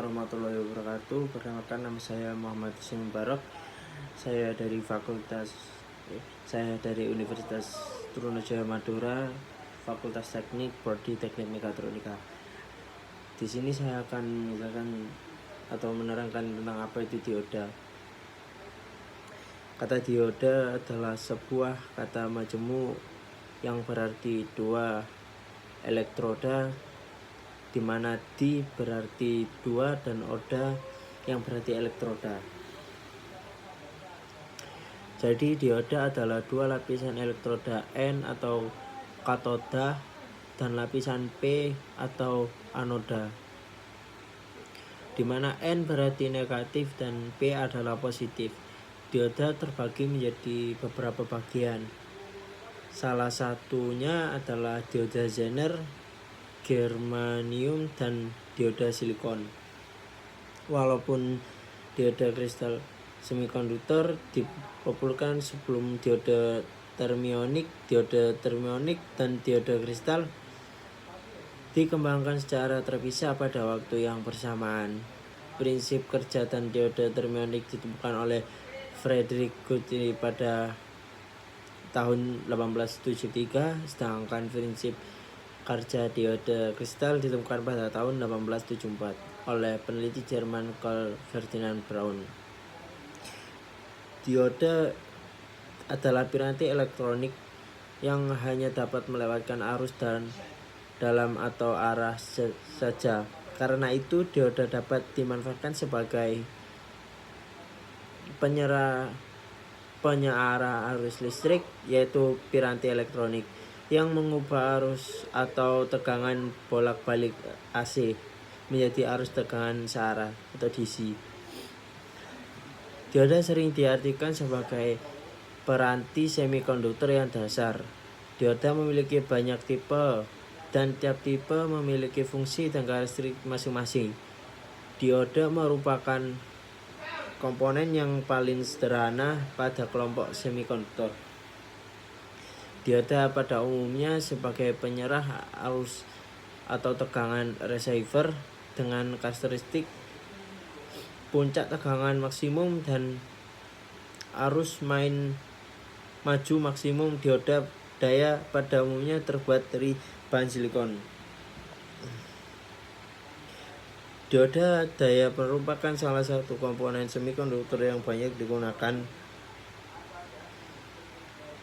warahmatullahi wabarakatuh. Perkenalkan, nama saya Muhammad Hussein Mubarak. Saya dari Universitas Trunojoyo Madura, Fakultas Teknik, Prodi Teknik Mekatronika. Di sini saya akan menjelaskan atau menerangkan tentang apa itu dioda. Kata dioda adalah sebuah kata majemuk yang berarti dua elektroda, di mana di berarti dua dan oda yang berarti elektroda. Jadi dioda adalah dua lapisan elektroda N atau katoda dan lapisan P atau anoda, di mana N berarti negatif dan P adalah positif. Dioda terbagi menjadi beberapa bagian. Salah satunya adalah dioda Zener, germanium, dan dioda silikon. Walaupun dioda kristal semikonduktor dipopulerkan sebelum dioda termionik dan dioda kristal dikembangkan secara terpisah pada waktu yang bersamaan. Prinsip kerja dan dioda termionik ditemukan oleh Frederick Guthrie pada tahun 1873, sedangkan prinsip kerja dioda kristal ditemukan pada tahun 1874 oleh peneliti Jerman Carl Ferdinand Braun. Dioda adalah piranti elektronik yang hanya dapat melewatkan arus dalam atau arah saja. Karena itu, dioda dapat dimanfaatkan sebagai penyeara arus listrik, yaitu piranti elektronik yang mengubah arus atau tegangan bolak-balik AC menjadi arus tegangan searah atau DC. Dioda sering diartikan sebagai piranti semikonduktor yang dasar. Dioda memiliki banyak tipe dan tiap tipe memiliki fungsi dan karakteristik masing-masing. Dioda merupakan komponen yang paling sederhana pada kelompok semikonduktor. Dioda pada umumnya sebagai penyerah arus atau tegangan receiver dengan karakteristik puncak tegangan maksimum dan arus maju maksimum. Dioda daya pada umumnya terbuat dari bahan silikon. Dioda daya merupakan salah satu komponen semikonduktor yang banyak digunakan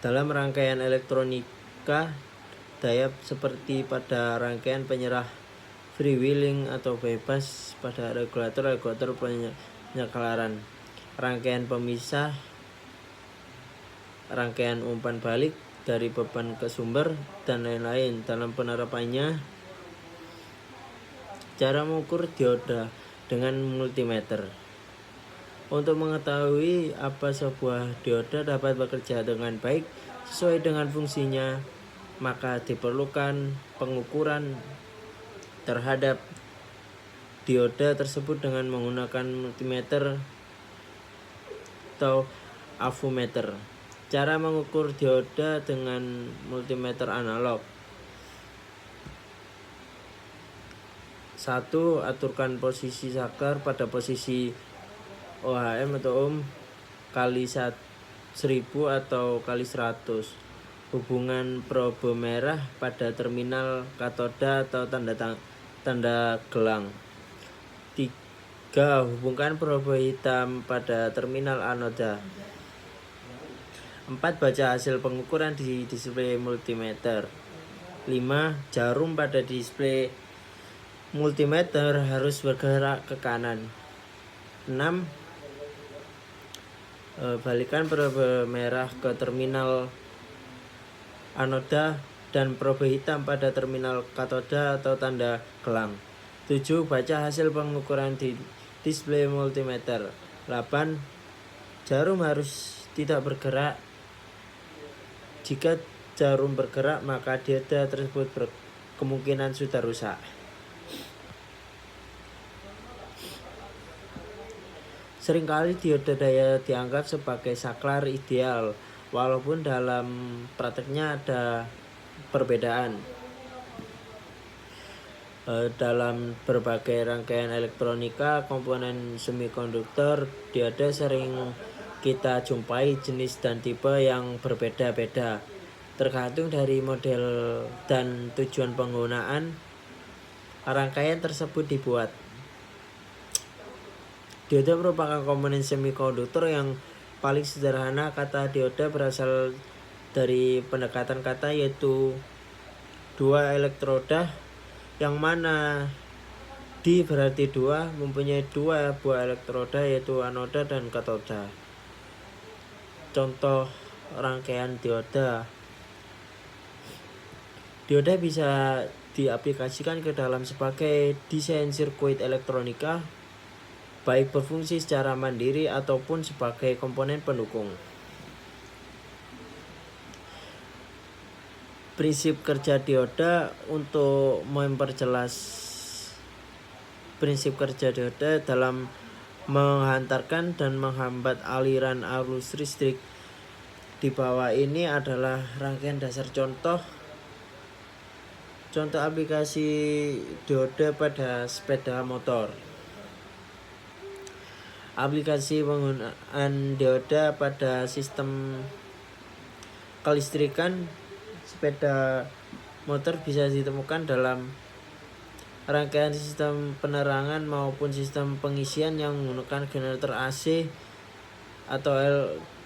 dalam rangkaian elektronika. Daya seperti pada rangkaian penyerah freewheeling atau bebas, pada regulator penyekelaran, rangkaian pemisah, rangkaian umpan balik dari beban ke sumber, dan lain-lain. Dalam penerapannya, cara mengukur dioda dengan multimeter. Untuk mengetahui apa sebuah dioda dapat bekerja dengan baik sesuai dengan fungsinya, maka diperlukan pengukuran terhadap dioda tersebut dengan menggunakan multimeter atau avometer. Cara mengukur dioda dengan multimeter analog. 1. Aturkan posisi saklar pada posisi ohm atau ohm kali 1000 atau kali 100. Hubungan probe merah pada terminal katoda atau tanda gelang. 3. Hubungkan probe hitam pada terminal anoda. 4. Baca hasil pengukuran di display multimeter. 5. Jarum pada display multimeter harus bergerak ke kanan. 6. Balikan probe merah ke terminal anoda dan probe hitam pada terminal katoda atau tanda gelang. 7. Baca hasil pengukuran di display multimeter. 8. Jarum harus tidak bergerak. Jika jarum bergerak, maka dioda tersebut kemungkinan sudah rusak. Seringkali dioda daya dianggap sebagai saklar ideal, walaupun dalam prakteknya ada perbedaan. Dalam berbagai rangkaian elektronika, komponen semikonduktor dioda sering kita jumpai jenis dan tipe yang berbeda-beda. Tergantung dari model dan tujuan penggunaan, rangkaian tersebut dibuat. Dioda merupakan komponen semikonduktor yang paling sederhana. Kata dioda berasal dari pendekatan kata, yaitu dua elektroda, yang mana D berarti 2, mempunyai dua buah elektroda, yaitu anoda dan katoda. Contoh rangkaian dioda. Dioda bisa diaplikasikan ke dalam sebagai desain sirkuit elektronika, baik berfungsi secara mandiri ataupun sebagai komponen pendukung. Prinsip kerja dioda. Untuk memperjelas prinsip kerja dioda dalam menghantarkan dan menghambat aliran arus listrik, di bawah ini adalah rangkaian dasar contoh aplikasi dioda pada sepeda motor. Aplikasi penggunaan dioda pada sistem kelistrikan sepeda motor bisa ditemukan dalam rangkaian sistem penerangan maupun sistem pengisian yang menggunakan generator AC atau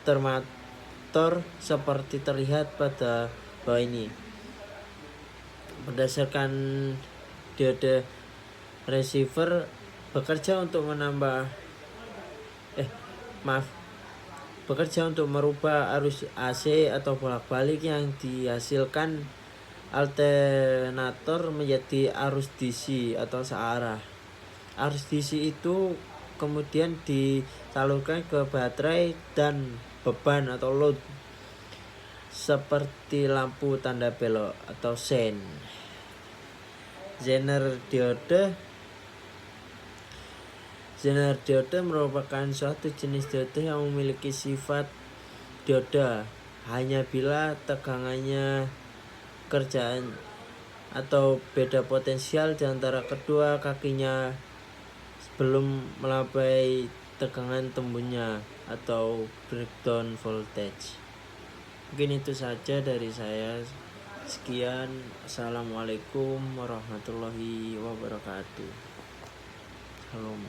alternator seperti terlihat pada bawah ini. Berdasarkan diode receiver bekerja untuk merubah arus AC atau bolak-balik yang dihasilkan alternator menjadi arus DC atau searah. Arus DC itu kemudian disalurkan ke baterai dan beban atau load, seperti lampu tanda belok atau sein. Zener diode merupakan suatu jenis diode yang memiliki sifat dioda hanya bila tegangannya, kerjaan atau beda potensial di antara kedua kakinya sebelum melampaui tegangan tembusnya atau breakdown voltage. Mungkin itu saja dari saya. Sekian. Assalamualaikum warahmatullahi wabarakatuh. Salam.